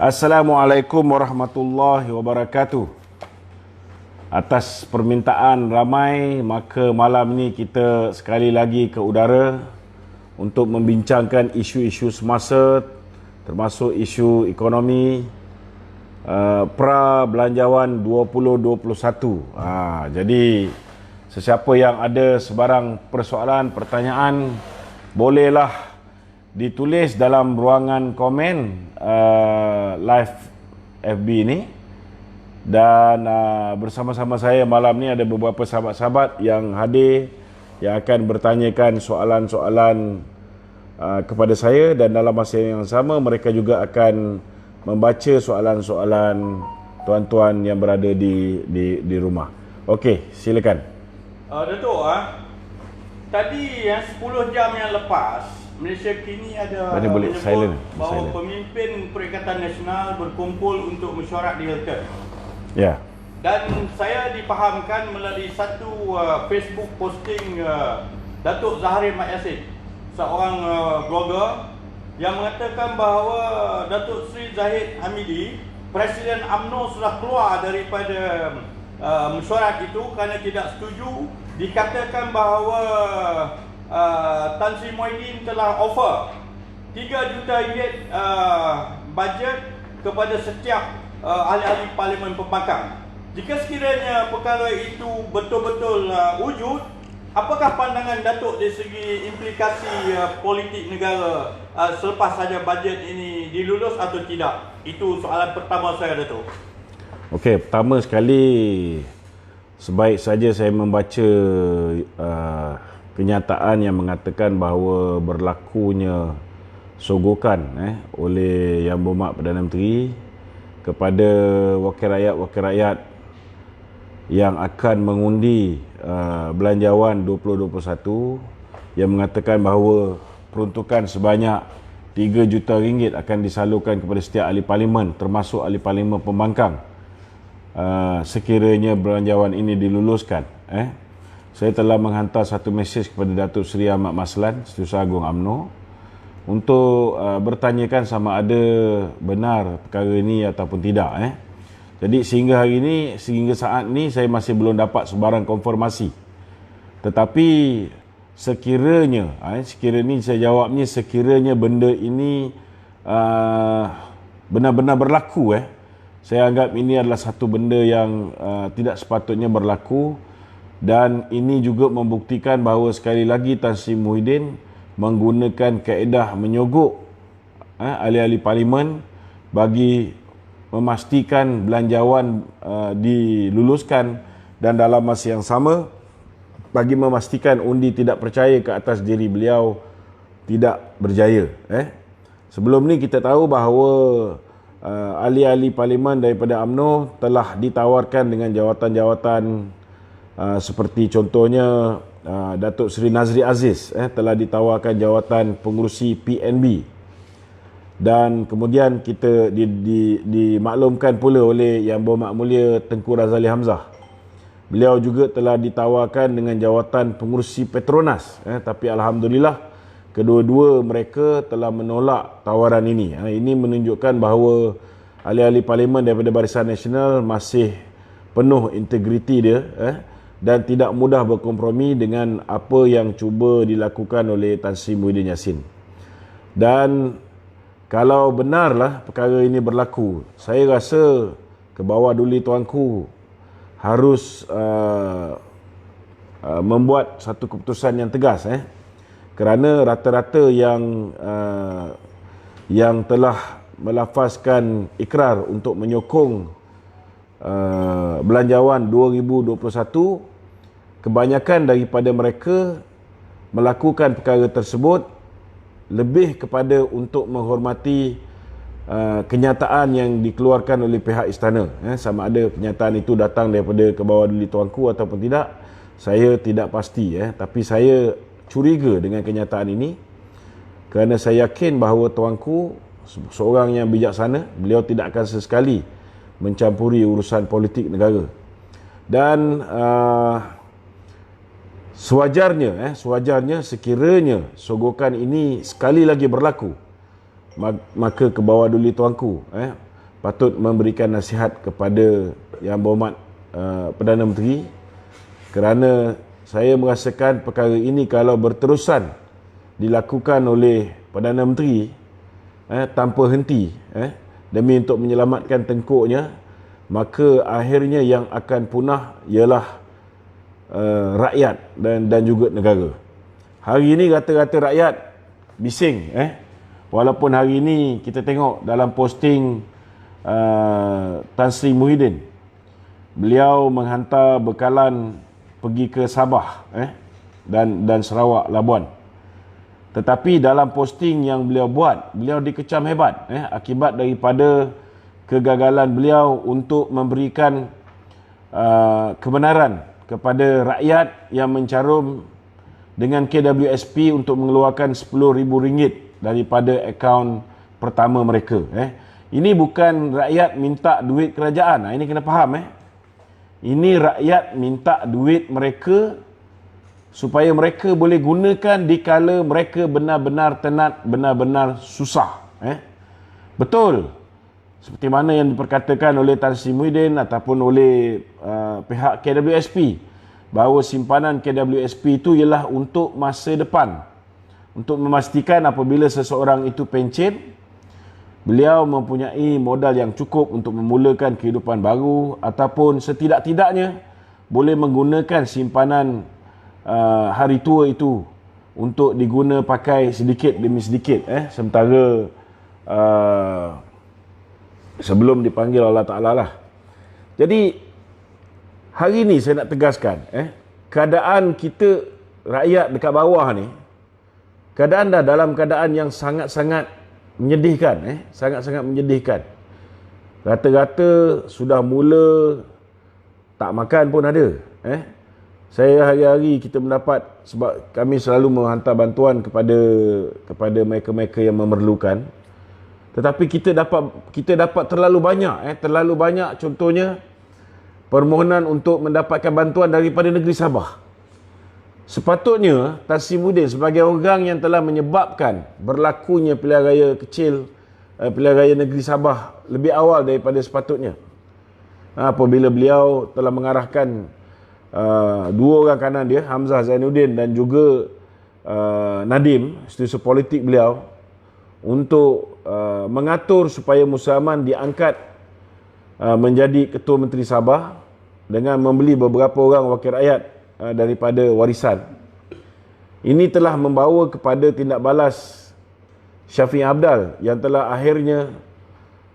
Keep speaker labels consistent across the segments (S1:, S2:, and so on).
S1: Assalamualaikum warahmatullahi wabarakatuh. Atas permintaan ramai, maka malam ni kita sekali lagi ke udara untuk membincangkan isu-isu semasa, termasuk isu ekonomi pra belanjawan 2021. Jadi sesiapa yang ada sebarang persoalan, pertanyaan, bolehlah ditulis dalam ruangan komen live FB ini. Dan bersama-sama saya malam ni ada beberapa sahabat-sahabat yang hadir, yang akan bertanyakan soalan-soalan kepada saya, dan dalam masa yang sama mereka juga akan membaca soalan-soalan tuan-tuan yang berada di rumah. Okey, silakan.
S2: Datuk, tadi 10 jam yang lepas, Malaysia kini ada
S1: boleh silent
S2: bahawa pemimpin Perikatan Nasional berkumpul untuk mesyuarat di Hilton.
S1: Ya.
S2: Dan saya dipahamkan melalui satu Facebook posting Datuk Zahari Mat Yassin, seorang blogger, yang mengatakan bahawa Datuk Seri Zahid Hamidi, Presiden UMNO, sudah keluar daripada mesyuarat itu kerana tidak setuju. Dikatakan bahawa Tan Sri Muhyiddin telah offer 3 juta ringgit bajet kepada setiap ahli-ahli Parlimen Pembangkang. Jika sekiranya perkara itu betul-betul wujud, apakah pandangan Datuk dari segi implikasi politik negara selepas saja bajet ini dilulus atau tidak? Itu soalan pertama saya, Datuk.
S1: Okey, pertama sekali, sebaik saja saya membaca kenyataan yang mengatakan bahawa berlakunya sogokan oleh Yang Berhormat Perdana Menteri kepada wakil rakyat yang akan mengundi belanjawan 2021, yang mengatakan bahawa peruntukan sebanyak 3 juta ringgit akan disalurkan kepada setiap ahli parlimen, termasuk ahli parlimen pembangkang, sekiranya belanjawan ini diluluskan. Saya telah menghantar satu mesej kepada Datuk Seri Ahmad Maslan, Setiausaha Agung UMNO, untuk bertanyakan sama ada benar perkara ini ataupun tidak. Jadi sehingga hari ini, sehingga saat ini, saya masih belum dapat sebarang konfirmasi. Tetapi sekiranya, sekiranya saya jawabnya, sekiranya benda ini benar-benar berlaku, saya anggap ini adalah satu benda yang tidak sepatutnya berlaku. Dan ini juga membuktikan bahawa sekali lagi Tan Sri Muhyiddin menggunakan kaedah menyogok ahli-ahli parlimen bagi memastikan belanjawan diluluskan, dan dalam masa yang sama bagi memastikan undi tidak percaya ke atas diri beliau tidak berjaya. Sebelum ni kita tahu bahawa ahli-ahli parlimen daripada UMNO telah ditawarkan dengan jawatan-jawatan seperti contohnya Datuk Seri Nazri Aziz telah ditawarkan jawatan pengurusi PNB, dan kemudian kita dimaklumkan pula oleh Yang Berhormat Mulia Tengku Razali Hamzah, beliau juga telah ditawarkan dengan jawatan pengurusi Petronas, tapi alhamdulillah kedua-dua mereka telah menolak tawaran ini. Ini menunjukkan bahawa ahli-ahli parlimen daripada Barisan Nasional masih penuh integriti dia, dan tidak mudah berkompromi dengan apa yang cuba dilakukan oleh Tan Sri Muhyiddin Yassin. Dan kalau benarlah perkara ini berlaku, saya rasa ke bawah duli tuanku harus membuat satu keputusan yang tegas, kerana rata-rata yang telah melafazkan ikrar untuk menyokong belanjawan 2021, kebanyakan daripada mereka melakukan perkara tersebut lebih kepada untuk menghormati kenyataan yang dikeluarkan oleh pihak istana. Sama ada kenyataan itu datang daripada ke bawah duli tuanku ataupun tidak, saya tidak pasti. Tapi saya curiga dengan kenyataan ini, kerana saya yakin bahawa tuanku seorang yang bijaksana, beliau tidak akan sesekali mencampuri urusan politik negara. Dan sewajarnya sekiranya sogokan ini sekali lagi berlaku, maka ke bawah duli tuanku patut memberikan nasihat kepada Yang Berhormat Perdana Menteri, kerana saya merasakan perkara ini kalau berterusan dilakukan oleh Perdana Menteri tanpa henti demi untuk menyelamatkan tengkuknya, maka akhirnya yang akan punah ialah rakyat dan juga negara. Hari ini rata-rata rakyat bising. Walaupun hari ini kita tengok dalam posting Tan Sri Muhyiddin, beliau menghantar bekalan pergi ke Sabah dan Sarawak, Labuan. Tetapi dalam posting yang beliau buat, beliau dikecam hebat akibat daripada kegagalan beliau untuk memberikan kebenaran kepada rakyat yang mencarum dengan KWSP untuk mengeluarkan RM10,000 daripada akaun pertama mereka. Ini bukan rakyat minta duit kerajaan. Ini kena faham. Ini rakyat minta duit mereka supaya mereka boleh gunakan dikala mereka benar-benar tenat, benar-benar susah. Betul. Seperti mana yang diperkatakan oleh Tan Sri Muhyiddin ataupun oleh pihak KWSP, bahawa simpanan KWSP itu ialah untuk masa depan. Untuk memastikan apabila seseorang itu pencen, beliau mempunyai modal yang cukup untuk memulakan kehidupan baru, ataupun setidak-tidaknya boleh menggunakan simpanan hari tua itu untuk diguna pakai sedikit demi sedikit sementara sebelum dipanggil Allah Ta'ala lah. Jadi hari ni saya nak tegaskan keadaan kita rakyat dekat bawah ni, keadaan dah dalam keadaan yang sangat-sangat menyedihkan. Sangat-sangat menyedihkan. Rata-rata sudah mula tak makan pun ada. Saya hari-hari kita mendapat, sebab kami selalu menghantar bantuan kepada mereka-mereka yang memerlukan. Tetapi kita dapat terlalu banyak, contohnya permohonan untuk mendapatkan bantuan daripada negeri Sabah. Sepatutnya Tan Sri Muhyiddin sebagai orang yang telah menyebabkan berlakunya pilihan raya kecil, pilihan raya negeri Sabah lebih awal daripada sepatutnya, apabila beliau telah mengarahkan dua orang kanan dia, Hamzah Zainuddin dan juga Nadim, setiausaha politik beliau, untuk mengatur supaya Musa Aman diangkat menjadi Ketua Menteri Sabah dengan membeli beberapa orang wakil rakyat daripada warisan. Ini telah membawa kepada tindak balas Syafiq Abdal yang telah akhirnya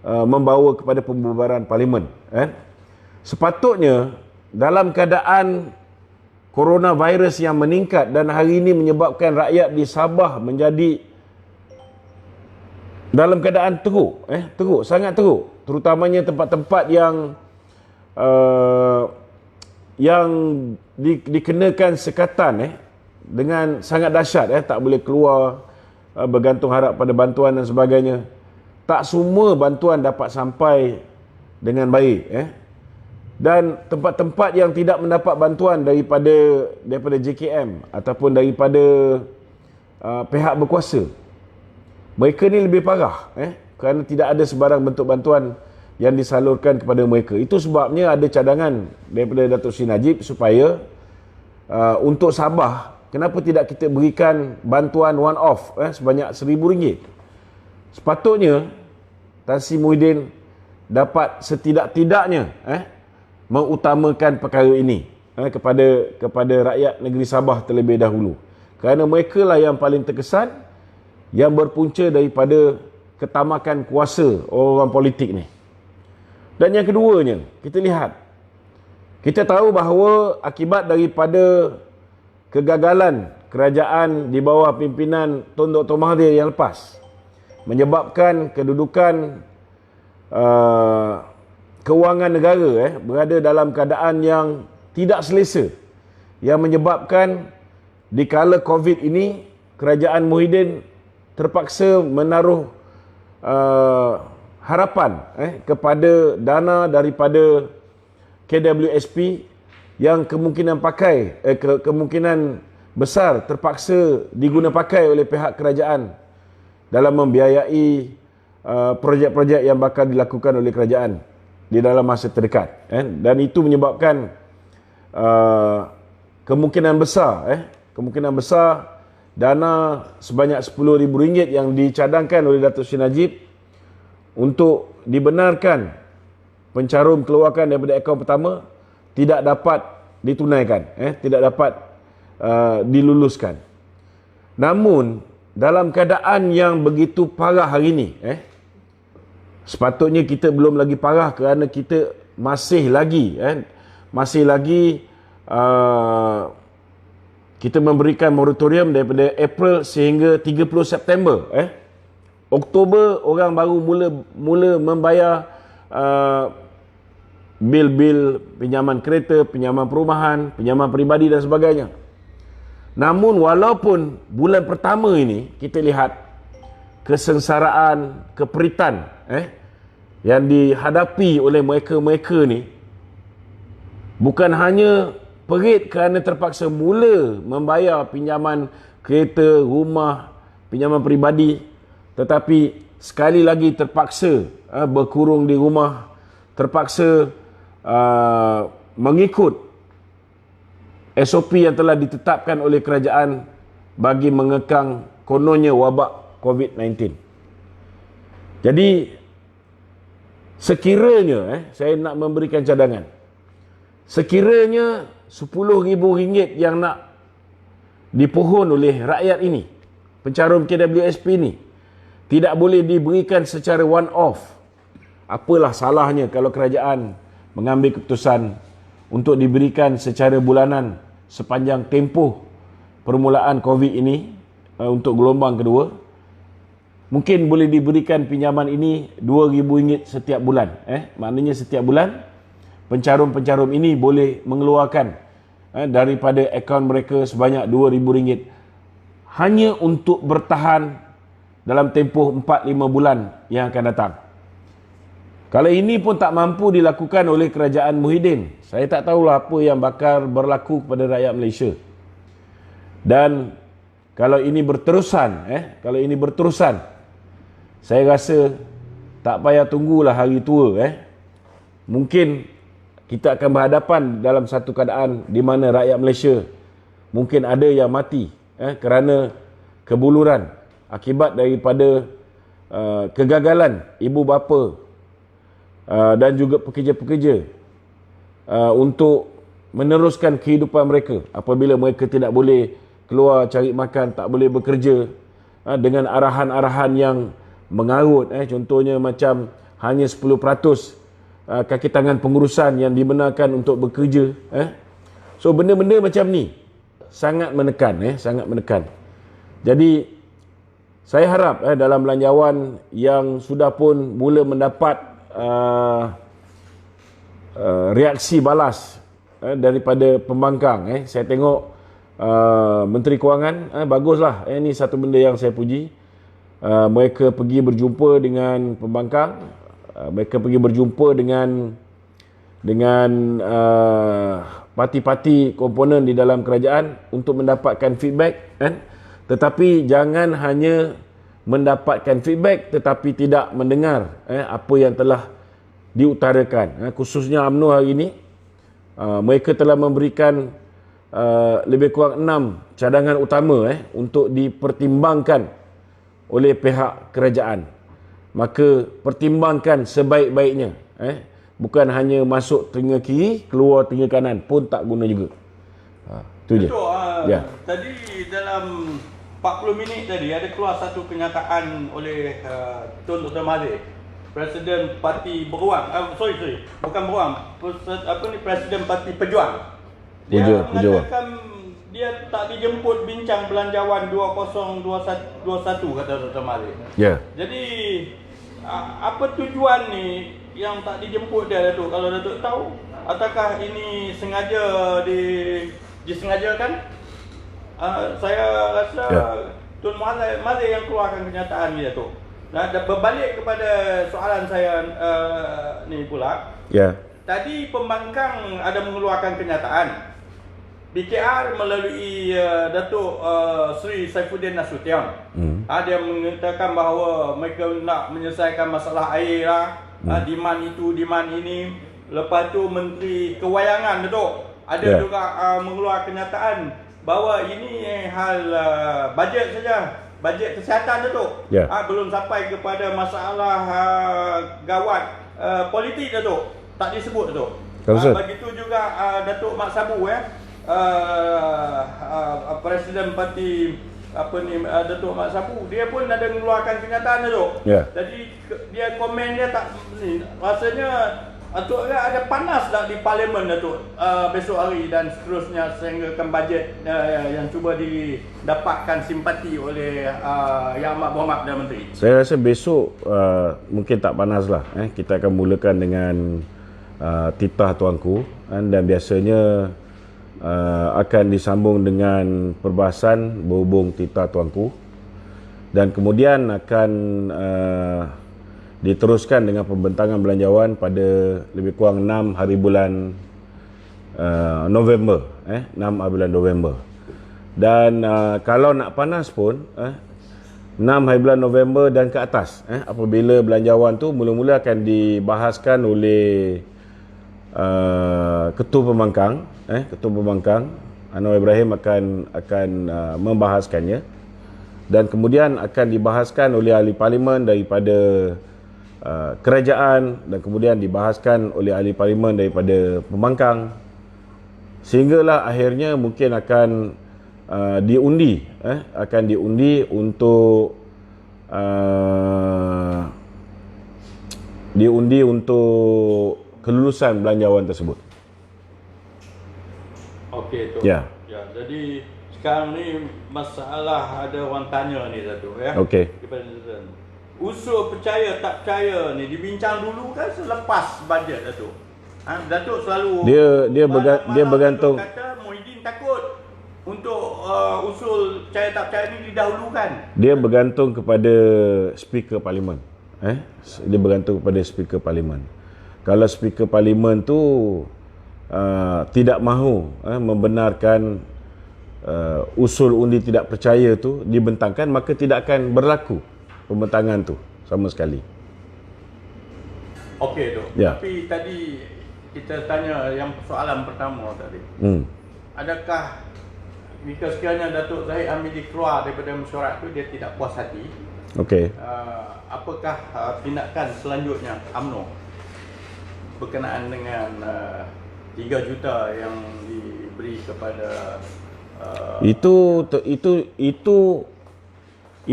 S1: membawa kepada pembubaran parlimen. Sepatutnya dalam keadaan coronavirus yang meningkat dan hari ini menyebabkan rakyat di Sabah menjadi dalam keadaan teruk, sangat teruk, terutamanya tempat-tempat yang dikenakan sekatan dengan sangat dahsyat, tak boleh keluar, bergantung harap pada bantuan dan sebagainya. Tak semua bantuan dapat sampai dengan baik. Dan tempat-tempat yang tidak mendapat bantuan daripada JKM ataupun daripada pihak berkuasa, mereka ni lebih parah, kerana tidak ada sebarang bentuk bantuan yang disalurkan kepada mereka. Itu sebabnya ada cadangan daripada Datuk Seri Najib supaya untuk Sabah, kenapa tidak kita berikan bantuan one off sebanyak RM1,000. Sepatutnya Tan Sri Muhyiddin dapat setidak-tidaknya mengutamakan perkara ini kepada rakyat negeri Sabah terlebih dahulu, kerana mereka lah yang paling terkesan, yang berpunca daripada ketamakan kuasa orang politik ni. Dan yang keduanya, kita lihat, kita tahu bahawa akibat daripada kegagalan kerajaan di bawah pimpinan Tun Dr. Mahathir yang lepas, menyebabkan kedudukan kewangan negara berada dalam keadaan yang tidak selesa, yang menyebabkan di kala COVID ini kerajaan Muhyiddin terpaksa menaruh harapan kepada dana daripada KWSP yang kemungkinan kemungkinan besar terpaksa diguna pakai oleh pihak kerajaan dalam membiayai projek-projek yang bakal dilakukan oleh kerajaan di dalam masa terdekat. Dan itu menyebabkan kemungkinan besar dana sebanyak RM10,000 yang dicadangkan oleh Datuk Seri Najib untuk dibenarkan pencarum keluarkan daripada akaun pertama tidak dapat ditunaikan, tidak dapat diluluskan. Namun dalam keadaan yang begitu parah hari ini, sepatutnya kita belum lagi parah kerana kita masih lagi kita memberikan moratorium daripada April sehingga 30 September. Oktober orang baru mula membayar bil-bil pinjaman kereta, pinjaman perumahan, pinjaman peribadi dan sebagainya. Namun walaupun bulan pertama ini kita lihat kesengsaraan, keperitan yang dihadapi oleh mereka-mereka ni, bukan hanya perit kerana terpaksa mula membayar pinjaman kereta, rumah, pinjaman peribadi, tetapi sekali lagi terpaksa berkurung di rumah, terpaksa mengikut SOP yang telah ditetapkan oleh kerajaan bagi mengekang kononnya wabak COVID-19. Jadi sekiranya saya nak memberikan cadangan, sekiranya RM10,000 yang nak dipohon oleh rakyat ini, pencarum KWSP ini, tidak boleh diberikan secara one off, apalah salahnya kalau kerajaan mengambil keputusan untuk diberikan secara bulanan sepanjang tempoh permulaan COVID ini untuk gelombang kedua. Mungkin boleh diberikan pinjaman ini RM2,000 setiap bulan. Maknanya setiap bulan pencarum-pencarum ini boleh mengeluarkan daripada akaun mereka sebanyak RM2,000 hanya untuk bertahan dalam tempoh 4-5 bulan yang akan datang. Kalau ini pun tak mampu dilakukan oleh kerajaan Muhyiddin, saya tak tahulah apa yang bakal berlaku kepada rakyat Malaysia. Dan kalau ini berterusan, saya rasa tak payah tunggulah hari tua. Mungkin kita akan berhadapan dalam satu keadaan di mana rakyat Malaysia mungkin ada yang mati kerana kebuluran akibat daripada kegagalan ibu bapa dan juga pekerja-pekerja untuk meneruskan kehidupan mereka apabila mereka tidak boleh keluar cari makan, tak boleh bekerja dengan arahan-arahan yang mengarut, contohnya macam hanya 10% kaki tangan pengurusan yang dibenarkan untuk bekerja. So benda-benda macam ni sangat menekan. Jadi saya harap dalam belanjawan yang sudah pun mula mendapat reaksi balas daripada pembangkang, saya tengok Menteri Kewangan baguslah, ini satu benda yang saya puji. Mereka pergi berjumpa dengan pembangkang, mereka pergi berjumpa dengan parti-parti komponen di dalam kerajaan untuk mendapatkan feedback, tetapi jangan hanya mendapatkan feedback tetapi tidak mendengar apa yang telah diutarakan. Khususnya UMNO hari ini, mereka telah memberikan lebih kurang 6 cadangan utama untuk dipertimbangkan oleh pihak kerajaan. Maka pertimbangkan sebaik-baiknya, bukan hanya masuk telinga kiri keluar telinga kanan pun tak guna juga. Itu je.
S2: Ya. Tadi dalam 40 minit tadi ada keluar satu kenyataan oleh Tun Dr. Mahathir, Presiden Parti Beruang, bukan Beruang, Presiden Parti Pejuang. Dia mengatakan dia tak dijemput bincang belanjawan 2021 kata Dr. Mahathir.
S1: Ya.
S2: Jadi apa tujuan ni yang tak dijemput dia, Datuk? Kalau Datuk tahu, ataukah ini sengaja disengajakan? Saya rasa Tun Mahathir yang keluarkan kenyataan ni, Datuk. Nah, berbalik kepada soalan saya ni pula.
S1: Ya.
S2: Tadi pembangkang ada mengeluarkan kenyataan PKR melalui Datuk Seri Saifuddin Nasution. Dia mengatakan bahawa mereka nak menyelesaikan masalah air lah, demand itu, demand ini. Lepas tu Menteri Kewayangan Datuk ada juga mengeluarkan kenyataan bahawa ini hal bajet saja, bajet kesihatan Datuk. Belum sampai kepada masalah gawat politik Datuk, tak disebut Datuk. Begitu juga Datuk Mat Sabu Presiden Parti Datuk Mat Sabu, dia pun ada mengeluarkan kenyataan Datuk. Jadi dia komen dia tak ni, rasanya Datuk ada panas dah di parlimen Datuk besok hari dan seterusnya sehinggakan bajet yang cuba didapatkan simpati oleh Yang Amat Berhormat Perdana Menteri.
S1: Saya rasa besok mungkin tak panas lah. Kita akan mulakan dengan titah tuanku, dan biasanya akan disambung dengan perbahasan berhubung titah tuanku, dan kemudian akan diteruskan dengan pembentangan belanjawan pada lebih kurang 6 hari bulan November, 6 hari bulan November. Dan kalau nak panas pun 6 hari bulan November dan ke atas, apabila belanjawan tu mula-mula akan dibahaskan oleh Ketua Pembangkang Anwar Ibrahim akan membahaskannya, dan kemudian akan dibahaskan oleh ahli parlimen daripada kerajaan, dan kemudian dibahaskan oleh ahli parlimen daripada pembangkang, sehinggalah akhirnya mungkin akan diundi untuk kelulusan belanjawan tersebut.
S2: Okey tu. Ya, jadi sekarang ni masalah ada orang tanya ni Datuk
S1: Okey.
S2: Usul percaya tak percaya ni dibincang dulu kan selepas bajet Datuk. Datuk selalu
S1: dia bergantung,
S2: kata Muhyiddin takut untuk usul percaya tak percaya ni didahulukan.
S1: Dia bergantung kepada speaker parlimen. Dia bergantung kepada speaker parlimen. Kalau speaker parlimen tu tidak mahu membenarkan usul undi tidak percaya tu dibentangkan, maka tidak akan berlaku pembentangan tu sama sekali.
S2: Okey Dok. Tapi tadi kita tanya yang soalan pertama tadi. Adakah jika sekiranya Datuk Zahid Hamidi keluar daripada mesyuarat tu dia tidak puas hati?
S1: Okey.
S2: Apakah tindakan selanjutnya UMNO berkenaan dengan 3 juta yang diberi kepada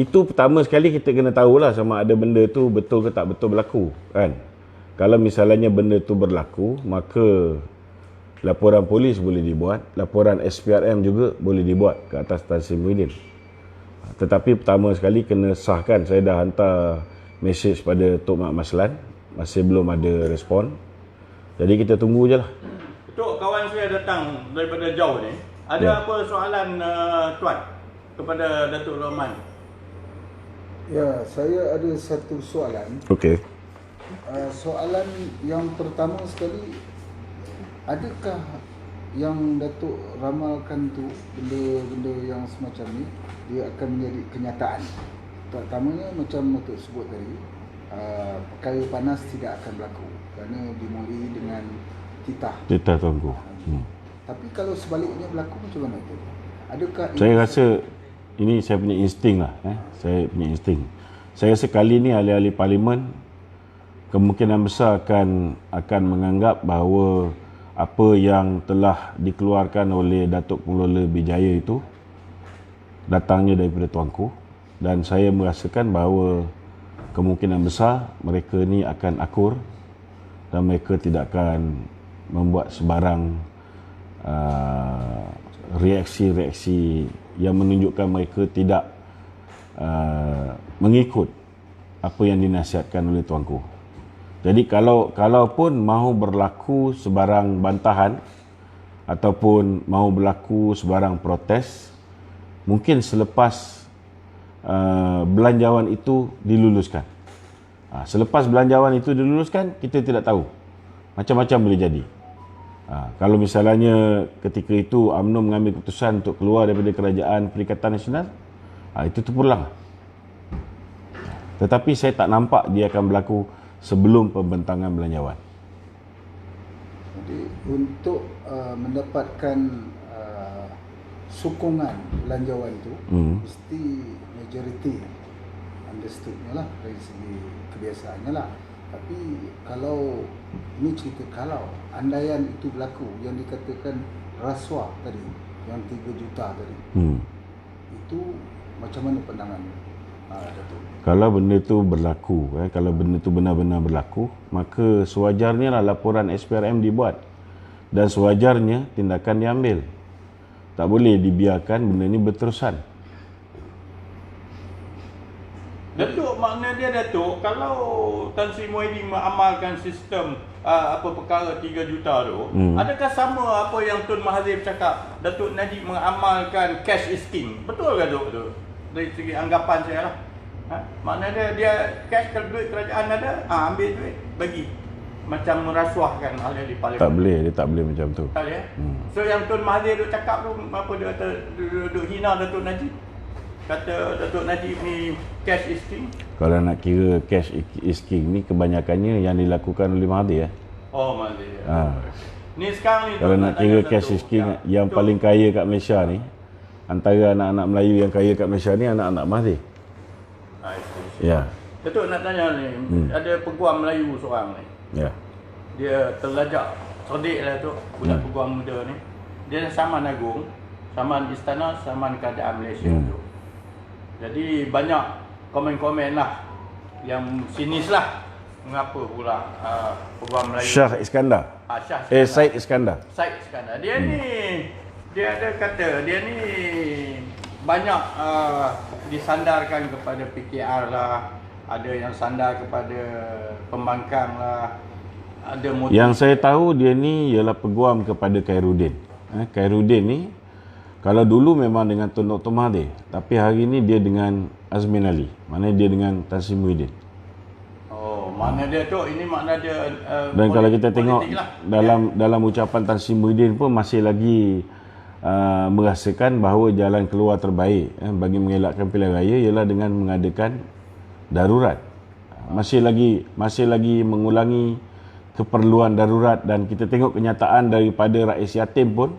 S2: itu pertama sekali kita kena tahulah sama ada benda tu betul ke tak betul berlaku, kan. Kalau misalnya benda tu berlaku, maka laporan polis boleh dibuat, laporan SPRM juga boleh dibuat ke atas Tan Sri Muhyiddin. Tetapi pertama sekali kena sahkan. Saya dah hantar mesej pada Tok Mat Maslan, masih belum ada respon. Jadi kita tunggu je lah. Tok, kawan saya datang daripada jauh ni. Ada apa soalan Tuan kepada Datuk Rahman?
S3: Ya, saya ada satu soalan.
S1: Okey.
S3: Soalan yang pertama sekali, adakah yang Datuk ramalkan tu benda-benda yang semacam ni dia akan menjadi kenyataan? Terutamanya macam Datuk sebut tadi, perkara panas tidak akan berlaku kerana dimulai dengan titah
S1: tuanku.
S3: Tapi kalau sebaliknya berlaku macam mana itu? Adakah
S1: saya rasa ini saya punya insting lah. Saya punya insting. Saya rasa kali ni ahli-ahli parlimen kemungkinan besar akan menganggap bahawa apa yang telah dikeluarkan oleh Datuk Pengelola Bijaya itu datangnya daripada tuanku, dan saya merasakan bahawa kemungkinan besar mereka ni akan akur dan mereka tidak akan membuat sebarang reaksi-reaksi yang menunjukkan mereka tidak mengikut apa yang dinasihatkan oleh tuanku. Jadi kalaupun mahu berlaku sebarang bantahan ataupun mahu berlaku sebarang protes, mungkin selepas belanjawan itu diluluskan. Selepas belanjawan itu diluluskan, kita tidak tahu. Macam-macam boleh jadi. Kalau misalnya ketika itu UMNO mengambil keputusan untuk keluar daripada Kerajaan Perikatan Nasional, itu terpulang. Tetapi saya tak nampak dia akan berlaku sebelum pembentangan belanjawan.
S3: Jadi untuk mendapatkan sokongan belanjawan tu mesti majoriti understoodnya lah dari segi kebiasaannya lah. Tapi kalau ini cerita kalau andaian itu berlaku yang dikatakan rasuah tadi yang 3 juta tadi, itu macam mana pandangan Datuk?
S1: Kalau benda tu berlaku, kalau benda tu benar-benar berlaku, maka sewajarnya lah laporan SPRM dibuat dan sewajarnya tindakan diambil. Tak boleh dibiarkan benda ni berterusan.
S2: Datuk, makna dia Datuk, kalau Tan Sri Muhyiddin mengamalkan sistem perkara 3 juta tu, adakah sama apa yang Tun Mahathir cakap, Datuk Najib mengamalkan cash is king? Betul ke Datuk tu? Dari segi anggapan saya lah. Makna dia cash, kalau duit kerajaan ada, ambil duit, bagi. Macam merasuahkan ahli parlimen.
S1: Tak boleh, dia tak boleh macam tu.
S2: Tak boleh. So yang Tun Mahathir duk cakap tu, apa dia kata, duk hina Datuk Najib? Kata Datuk Najib ni cash is king.
S1: Kalau nak kira cash is king ni kebanyakannya yang dilakukan oleh Mahathir.
S2: Oh, Mahathir. Ni sekarang ni
S1: Kalau nak kira cash is king, yang paling kaya kat Malaysia ni, antara anak-anak Melayu yang kaya kat Malaysia ni, anak-anak Mahathir. Ya.
S2: Datuk nak tanya ni, ada peguam Melayu seorang ni.
S1: Ya.
S2: Dia terlajak, cerdik lah tu, budak peguam muda ni. Dia Saman Agung, Saman Istana, Saman Keadaan Malaysia tu. Jadi banyak komen-komen lah yang sinis lah. Mengapa pula peguam Melayu
S1: Shah Iskandar.
S2: Shah Iskandar.
S1: Syed Iskandar.
S2: Syed Iskandar. Dia ni, dia ada kata, dia ni banyak disandarkan kepada PKR lah. Ada yang sandar kepada pembangkang lah. Ada motif.
S1: Yang saya tahu dia ni ialah peguam kepada Khairuddin. Khairuddin ni kalau dulu memang dengan Tun Dr. Mahathir, tapi hari ni dia dengan Azmin Ali. Maknanya dia dengan Tan Sri Muhyiddin.
S2: Oh, makna dia tu, ini makna dia
S1: Dan kalau kita tengok
S2: lah.
S1: dalam ucapan Tan Sri Muhyiddin pun masih lagi merasakan bahawa jalan keluar terbaik bagi mengelakkan pilihan raya ialah dengan mengadakan darurat. Masih lagi mengulangi keperluan darurat, dan kita tengok kenyataan daripada Rais Yatim pun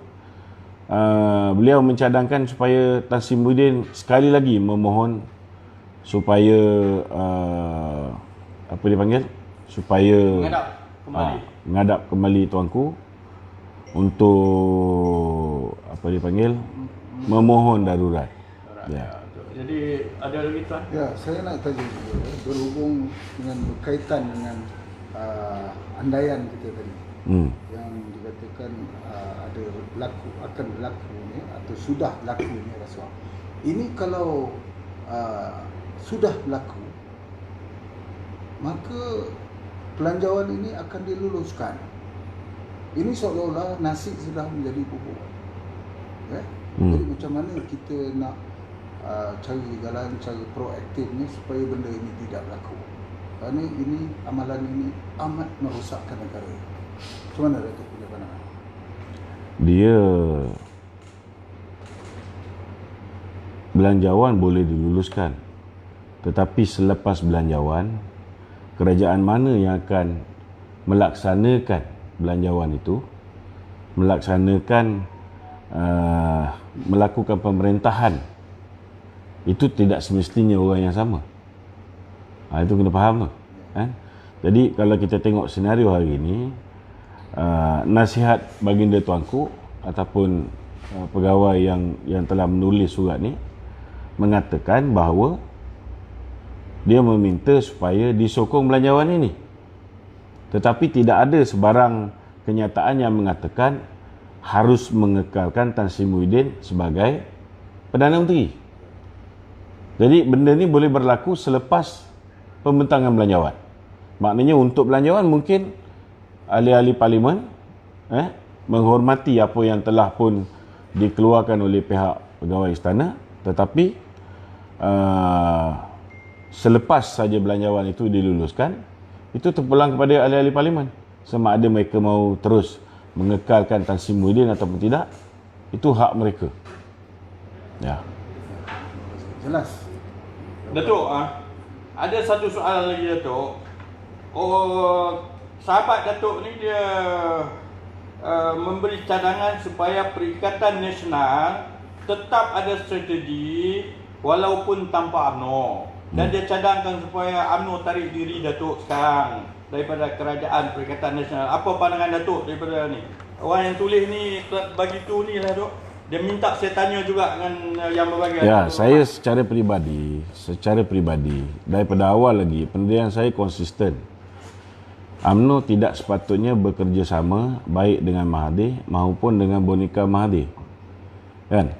S1: beliau mencadangkan supaya Tan Sri Muhyiddin sekali lagi memohon supaya apa dipanggil, supaya menghadap kembali tuanku untuk apa dipanggil, memohon darurat. Ya.
S2: Jadi ada lagi tuan?
S3: Ya, saya nak tanya juga berhubung dengan berkaitan dengan andaian kita tadi yang dikatakan ada akan berlaku ni atau sudah berlaku ni rasuah. Ini kalau sudah berlaku, maka pelanjawan ini akan diluluskan. Ini seolah-olah nasi sudah menjadi bubur. Jadi macam mana kita nak cari jalan, cara proaktifnya supaya benda ini tidak berlaku. Kerana ini, amalan ini amat merosakkan negara. Macam mana Datuk punya pandangan?
S1: Dia belanjawan boleh diluluskan, tetapi selepas belanjawan, kerajaan mana yang akan melaksanakan belanjawan itu, melakukan pemerintahan, itu tidak semestinya orang yang sama. Itu kena faham tu. Jadi kalau kita tengok senario hari ini, nasihat baginda tuanku ataupun pegawai yang telah menulis surat ni mengatakan bahawa dia meminta supaya disokong belanjawan ini. Tetapi tidak ada sebarang kenyataan yang mengatakan harus mengekalkan Tan Sri Muhyiddin sebagai Perdana Menteri. Jadi benda ni boleh berlaku selepas pembentangan belanjawan. Maknanya untuk belanjawan mungkin ahli-ahli parlimen menghormati apa yang telah pun dikeluarkan oleh pihak pegawai istana, tetapi selepas saja belanjawan itu diluluskan, itu terpulang kepada ahli-ahli parlimen sama ada mereka mau terus mengekalkan Tan Sri Muhyiddin ataupun tidak, itu hak mereka. Ya.
S3: Jelas.
S2: Datuk, ada satu soalan lagi Datuk. Sahabat Datuk ni dia memberi cadangan supaya Perikatan Nasional tetap ada strategi walaupun tanpa UMNO. Dan dia cadangkan supaya UMNO tarik diri Datuk sekarang daripada kerajaan Perikatan Nasional. Apa pandangan Datuk daripada ni? Orang yang tulis ni bagi tu ni lah Datuk. Dia minta saya tanya juga dengan yang berbagai.
S1: Ya, saya secara peribadi daripada awal lagi pendirian saya konsisten. UMNO tidak sepatutnya bekerjasama baik dengan Mahathir maupun dengan boneka Mahathir. Kan?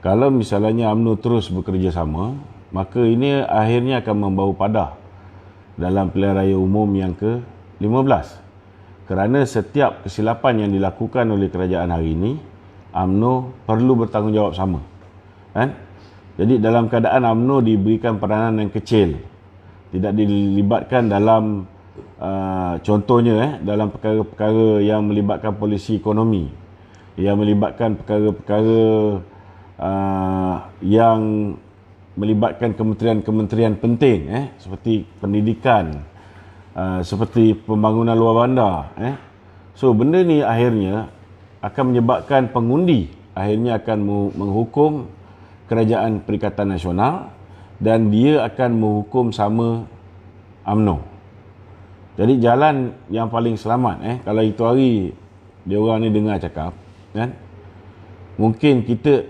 S1: Kalau misalnya UMNO terus bekerjasama, maka ini akhirnya akan membau padah dalam pilihan raya umum yang ke-15. Kerana setiap kesilapan yang dilakukan oleh kerajaan hari ini, UMNO perlu bertanggungjawab sama. Kan? Jadi dalam keadaan UMNO diberikan peranan yang kecil, tidak dilibatkan dalam contohnya dalam perkara-perkara yang melibatkan polisi ekonomi, yang melibatkan perkara-perkara yang melibatkan kementerian-kementerian penting seperti pendidikan, seperti pembangunan luar bandar. So benda ni akhirnya akan menyebabkan pengundi akhirnya akan menghukum Kerajaan Perikatan Nasional dan dia akan menghukum sama UMNO. Jadi jalan yang paling selamat kalau itu hari dia orang ni dengar cakap kan, mungkin kita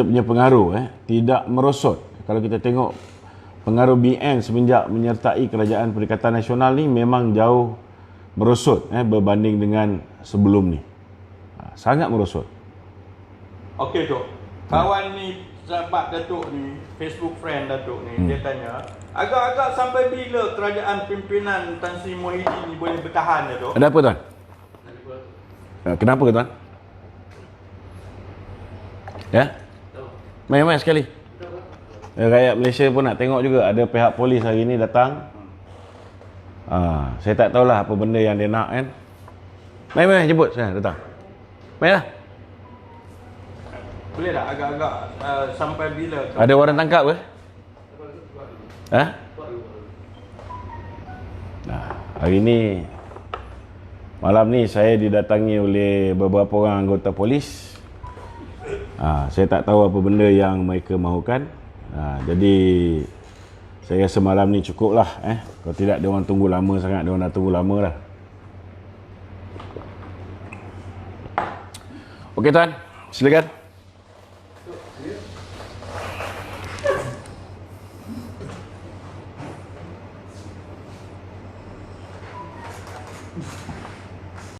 S1: punya pengaruh tidak merosot. Kalau kita tengok pengaruh BN semenjak menyertai Kerajaan Perikatan Nasional ni memang jauh merosot berbanding dengan sebelum ni. Sangat merosot.
S2: Okey Tok. Kawan ni, sahabat Datuk ni, Facebook friend Datuk ni, dia tanya, agak-agak sampai bila kerajaan pimpinan Tan Sri Muhyiddin ni boleh bertahan Datuk?
S1: Ada apa tuan? Kenapa tuan? Ya? Main-main sekali. Rakyat Malaysia pun nak tengok juga. Ada pihak polis hari ni datang. Saya tak tahulah apa benda yang dia nak kan. Main-main jemput saya datang. Main lah.
S2: Boleh tak agak-agak sampai bila?
S1: Ada orang tangkap ke? Hari ni malam ni saya didatangi oleh beberapa orang anggota polis. Saya tak tahu apa benda yang mereka mahukan. Jadi saya rasa malam ni cukup lah. Kalau tidak dia orang tunggu lama sangat. Dia orang dah tunggu lama dah. Okey tuan, silakan.